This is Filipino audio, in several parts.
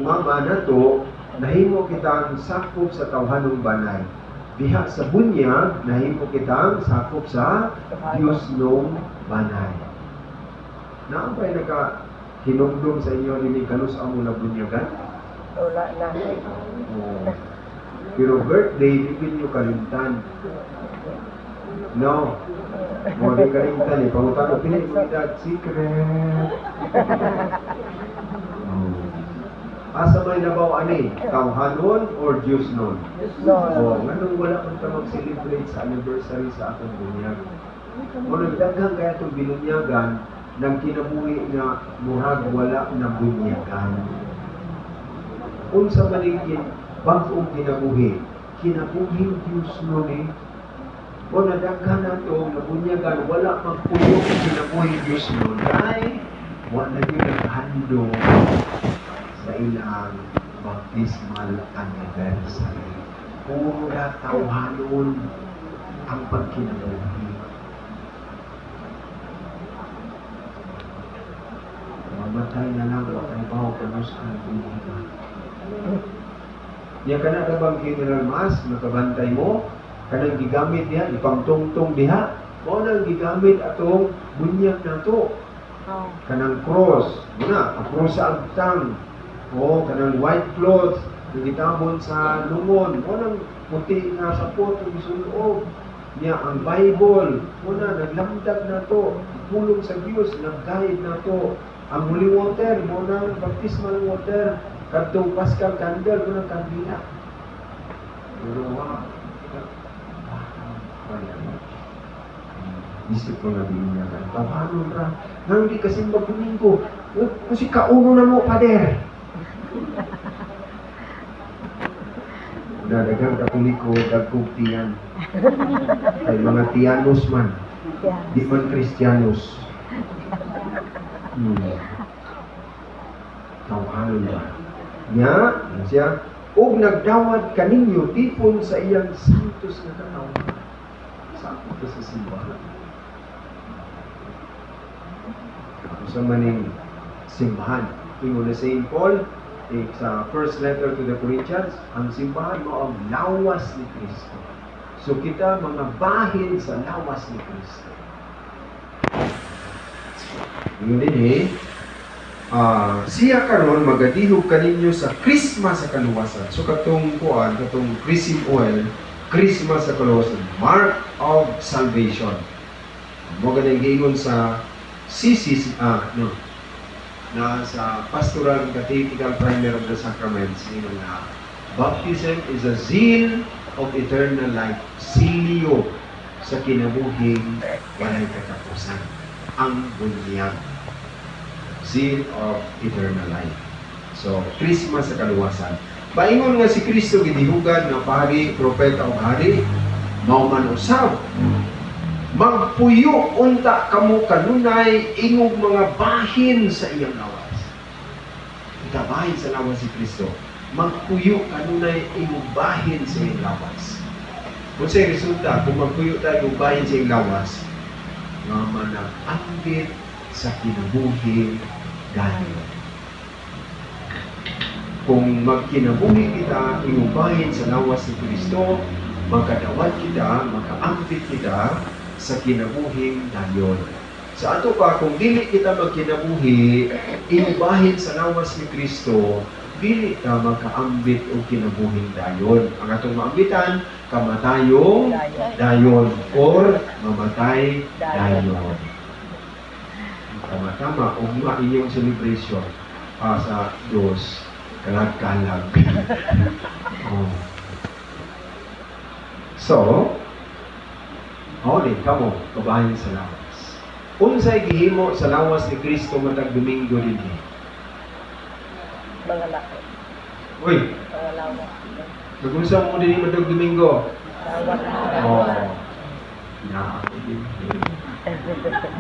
umama nato nahimo kitang sakop sa tawhanong banay. Diha sa bunyag nahimo kitang sakop sa Dios nung banay. Naambay naka hinumdum sa inyo ni kanus amo na bunyagan? Wala na. Oh. Pero birthday, di nyo kalimtan. No. Mo di kalimtan eh. Pangutano, pinay mo edad, secret. Asa may nabaw ani? Tawhanon or Diyos nun? Oh, nganong wala man ka mag-celebrate sa anniversary sa atong bunyag. O nagdaghang kaya itong binunyagan ng kinabuhi nga murag wala na bunyagan. Unsa man yung bagong kinabuhi, kinabuhing Diyos nun eh. O nadaghan na ito, nabunyagan, wala magpuyo ang kinabuhing Diyos nun. Ay, wala yung naghando sa ilang baptismal anniversary. Pura tawhanon ang pagkinabuhi. Mamatay na lang ang trabaho kanus ang bunyagan. Yan ka na bang General Mass, nakabantay mo, kanang gigamit diha, ipangtungtong diha, o nang gigamit atong bunyag na to. Kanang cross, muna, ang cross sa agtang, o kanang white cloth, nagitabon sa lungon, o nang puti nga sapot, o isulob, niya ang Bible, muna, naglamdag na to, pulong sa Diyos, nag-guide na to, ang holy water, muna, baptismal water, kadtong Paschal candle, muna kandila. Pero isip ko na binunyagan. Tawhanon ra. Nga hindi kasi magbuning ko. Kasi kauno na mo, pader. Nadagang Katoliko, dagkog tiyan. Ay mga tiyanos man. Di man Kristiyanos. Tawhanon ra. Nya, siya, o nagdawat kaninyo tipon sa iyang santos na katawan. Sakot ka sa simbahan. Sa maning simbahan. Ingo na St. Paul, sa first letter to the Corinthians, ang simbahan mo ang lawas ni Kristo. So kita mga bahin sa lawas ni Kristo. Yun din siya karon magadihog kaninyo sa Christmas sa kaluwasan. So katong kuan, katong chrism oil, Christmas sa kaluwasan, mark of salvation. Mo ganang giingon sa CCC, na sa Pastoral Catechetical Primer of the Sacraments, ingon na baptism is a seal of eternal life. Silyo sa kinabuhing walay katapusan. Ang bunyag. Seal of eternal life. So, Christmas sa kaluwasan. Paingon nga si Kristo gidihugan nga pari, propeta o hari, mauman usab. Magpuyo unta kamo kanunay ingog mga bahin sa iyang lawas. Ita bahin sa lawas si Kristo. Magpuyo kanunay ingog bahin sa iyang lawas. Kung sa'y resulta, kung magpuyo tayo ingog bahin sa iyang lawas, nga manag-ambit sa kinabuhing dayon. Kung magkinabuhi kita, inubahin sa lawas ni Kristo, magkadawat kita, magkaampit kita sa kinabuhing dayon. Sa ato pa, kung dili kita magkinabuhi, inubahin sa lawas ni Kristo, dili ka magkaambit o kinabuhing dayon. Ang atong maambitan, kamatayong dayon or mamatay dayon. Tama-tama, ugma inyong celebration sa Diyos, kalag-kalag. So, din kamo, kabahin sa lawas. Unsay gihimo sa lawas ni Kristo matag Domingo din. Mga laki. Uy, Mga lawas. nag-usap mo din matag Domingo. Lawas.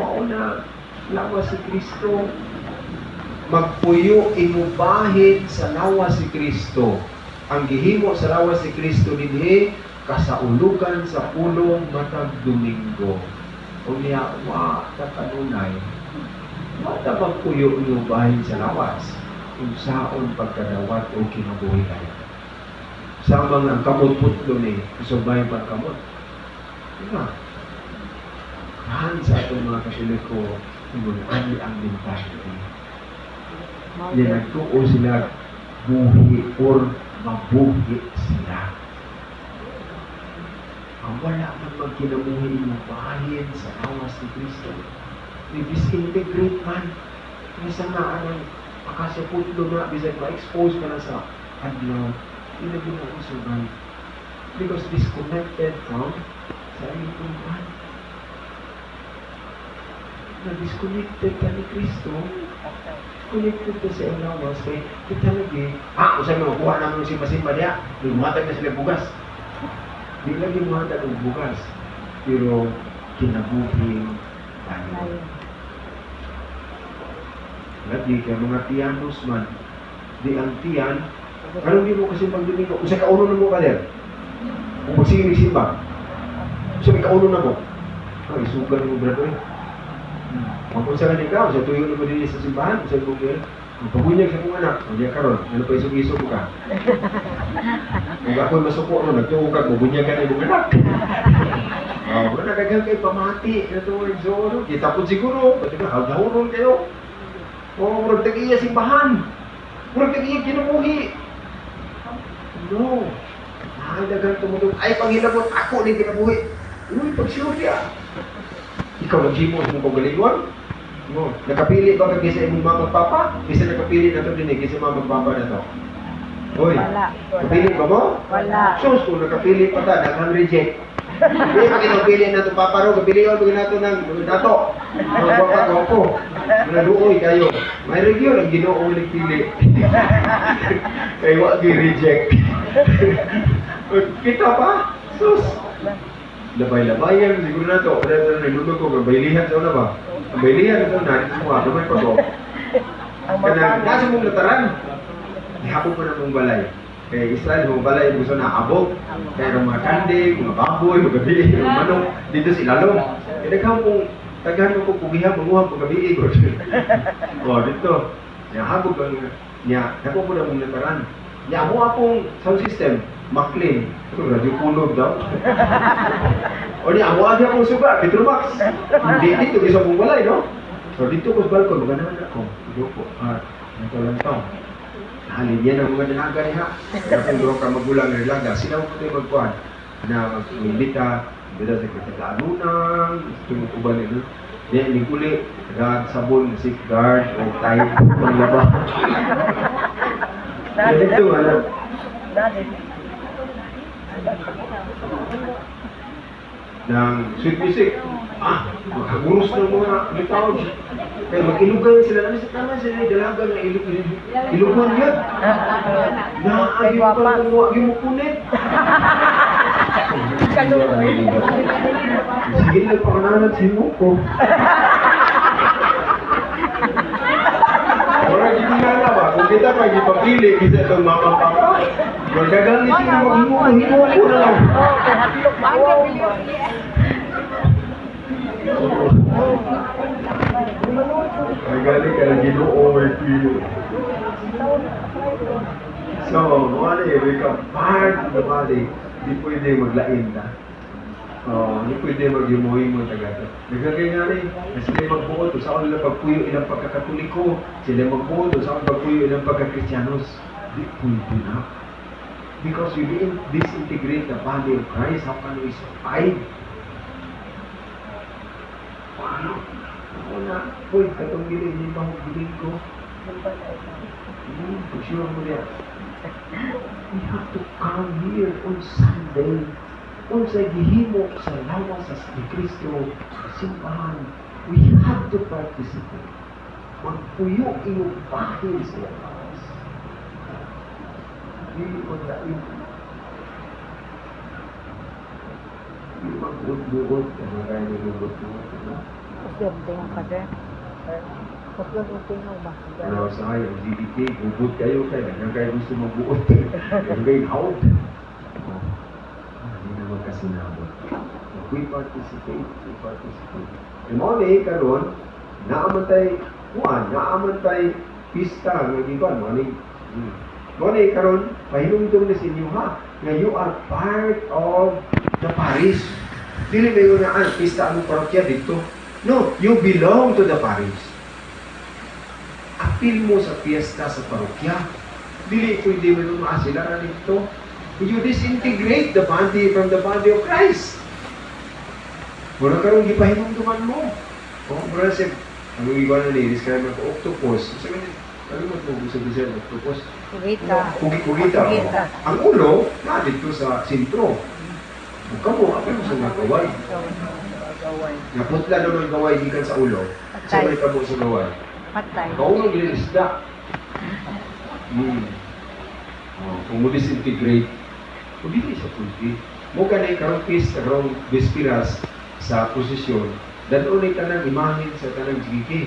Mauna, lawas si Kristo. Magpuyo imubahin sa lawas si Kristo. Ang gihimo sa lawas si Kristo dinhi kasaulugan sa pulong matag Domingo. Unya wa ta kanunay. Wa ta magpuyo imubahin sa lawas. kung saan pagkadawat o kinabuhi kayo. Samang ang kamot putlo ni kusubay pagkamot. Diba? Kahan sa atong mga Katoliko, imunani ang mentality. Yan nagtuo sila buhi or mabuhi sila. Ang wala man magkinabuhi ng bahin sa awas ni Kristo. I-disintegrate man. Minsan na anong akasya putlo na, bisan ma-expose ka na sa adlaw, hindi na ginausugan. Because disconnected from sa iyong man. Na-disconnected ka ni Kristo, connected ka sa iyong lawas, kaya kita lagi, usay mo, kuha namin si Masimba niya, lumatag na sila bugas. Di lagi lumatag ng bugas, pero kinabuhi tayo. Lagi kaya mga tiyanos man, di ang tiyan, anong di mo kasi pag-domingo? Kung sa kauno na mo ka der, kung magsiging simba, kung sa may kauno na mo, ay, sugar mo brado eh. Kung sa kanila, sa tuyo na mo din sa simbahan, sa bugil, kung pabunyag sa kong anak, kung diya karon, ano pa isog-isog ka? Kung ako'y masuko mo, nagtuo ka, bubunyag ka na yung anak. Wala nagagang kayo pamati, ito yung zoro, kita po siguro, pati ka, hagdahuron kayo. Murag tag-iya simbahan. Murag tag-iya kinabuhi. No. Dagang tumutong, ay panghilabot, ako ni kinabuhi. Uy, pagsyurya. Ikaw nag-gimo sa mong pagalingon? No. Nakapili ba kag sa imong mga magpapa? Isa nakapili na ito din sa mga magpapa na ito. Uy, nakapili ba mo? Wala. Sus, kung nakapili pa ta, daghang reject. Hindi pa kinapili na ito paparo, kapilihan ko nato ng dato. Mga papa ko. Naluoy kayo. May review lang ginoo ulit pili. Kaya wag i-reject. Kita pa? Sus! Labay-labayan, siguro na ito. Nagluto ko, baylihan sa una ba? Ang baylihan ito na, ito mo, lumay pa ko. Kaya nasa mong lataran, ihapon pa na mong balay. Kaya Israel, mong balay, gusto na abog. Kaya mga kandi, mga baboy, mga gabi, mga manok, dito sa ilalong. Kaya nagkang kung tagahan mo kung pugihan, mamuhang pag gabi, o, dito. Kaya habog ang niya, naku po na mong lataran. Niya mo akong sound system, McLean. Ito, radyo punog daw. O niya, mo agad akong suga, Petromax. Hindi dito, isa mong balay, no? So, dito ko sa balkon, maganahan ako. Dito po, ito lang ito. Halin yan ang mga dalaga niya. Kaya kung doon ka magulang na dalaga, sila mo ito magkuhan na mag-imbita sa katagaanunan, tumutuban nila. Then, yung kuli, sabon, safeguard, o type, panglaba. Ito, ano? Ng sweet music. Makaguros ng mga bitawag. Kaya mag-ilugan sila. Ano sa tama sila? Dalaga na ilugan yun. Naagi mo pa ng wagi mo punit. Sige lang pakananan si Muko. Orang hindi nga ba? Kung kita pa ipapili, kita itong mama papa. Magdagang ito na mag-himo ko na lang. Ay galing ka na ginoo ay pilo. So, wala we come part of the body. Di pwede maglain ta. Di pwede mag-himo-himo tagato. Nagkagay nga rin, sila magbuod, saan nila pagpuyo ilang pagkakatoliko, sila magbuod, saan pagpuyo ilang pagkakristiyanos. Di pwede na. Because we didn't disintegrate the body of Christ, how can we survive? Paano? Ako na, uy, katong bilin, hindi pa bilin ko. Sure mo niya. We have to come here on Sunday. Kung sa gihimo sa lawas ni Kristo, simbahan, we have to participate. Magpuyo iyong bahin sa lawas. Hindi ko na yung mag-uod-buod, ano kaya nilugod-buod? Tingnan ka din. Tingnan ba? Ano sa kayo, GDK, bubod kayo kayo, hanggang kayo gusto magbuod. Hanggang kayo hawag. Hindi naman kasi nabot. We participate. Yung mga karon, naamantay, pista nga giban mo ni. Mo ni karon pahinumdum na sa inyo ha nga you are part of the parish. Dili mayo na pista ang parokya dito. No, you belong to the parish. Apil mo sa piyesta sa parokya. Dili pwede mo maasila na dito. You disintegrate the body from the body of Christ. Muna karon gipahinumduman mo. Muna siya, ang iba na describe ng octopus. Sabi niya, ano mo gusto siya ng octopus? Kugita. Kugita. Kugita. Ang ulo, na dito sa sintro. Ang kamo, apil mo sa mga kaway. Naputla naman gaway gikan sa ulo. Sa may kamo sa gaway. Patay. Kaunong gilisda. Kung mo disintegrate, kung hindi siya pulpi. Mo ka na ikarong kiss, karong bespiras sa posisyon, danon ay tanang imahin sa tanang gigi.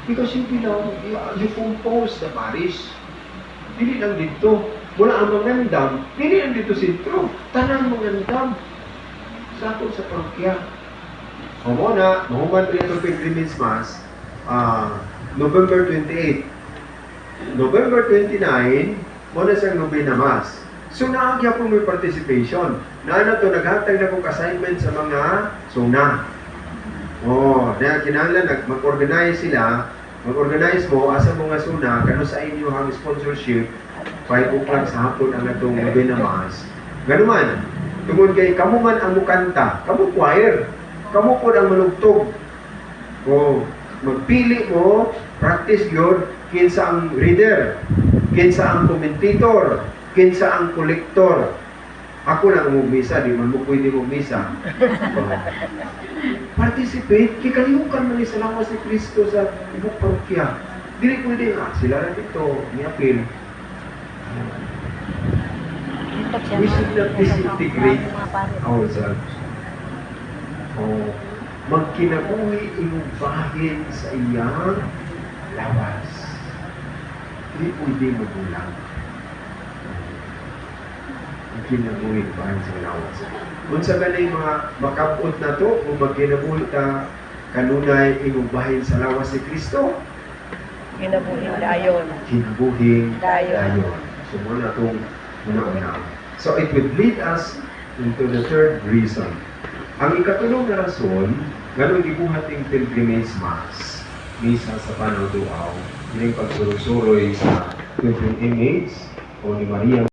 Because you belong, you compose the parish. Dili lang dito. Mula ang mangandam, dili lang dito sentro. Tanang mangandam. Sa ato sa parokya. O mo na, mahuman rin itong pilgrimage mass, November 28. November 29, mo na siyang Novena Mass. So, naagya po may participation. Na to, naghatag na kong assignment sa mga suna. Na kinahanglan, mag-organize sila, mag-organize mo, asa mga suna, kano sa inyo ang sponsorship, 5 o'clock sa hapon ang atong Novena Mass. Ganuman, tungod kay kamo man ang mukanta, kamo choir, kamo po ang manugtog. Magpili mo, practice yun, kinsa ang reader, kinsa ang commentator, kinsa ang collector. Ako lang umumisa, di man mo pwede umisa. Participate, kikalimukan mo ni sa lawas ni Kristo sa ibang parokya. Dili pwede nga, sila na dito, ni-appeal. We should not disintegrate ourselves. Magkinabuhi iyong bahin sa iyang lawas. Hindi pwede magulang. Magkinabuhi bahin sa lawas. Kung sa ganay mga makapot na to, kung magkinabuhi ta kanunay iyong bahin sa lawas ni Kristo, Kinabuhin dayon. kinabuhin Dayon. So muna itong una-una. So it would lead us into the third reason. Ang ikatulong na rason, ganun gibuhat yung pilgrimage mass, misa sa Panaw Duaw, yung pagsuroy sa 15 image o ni Maria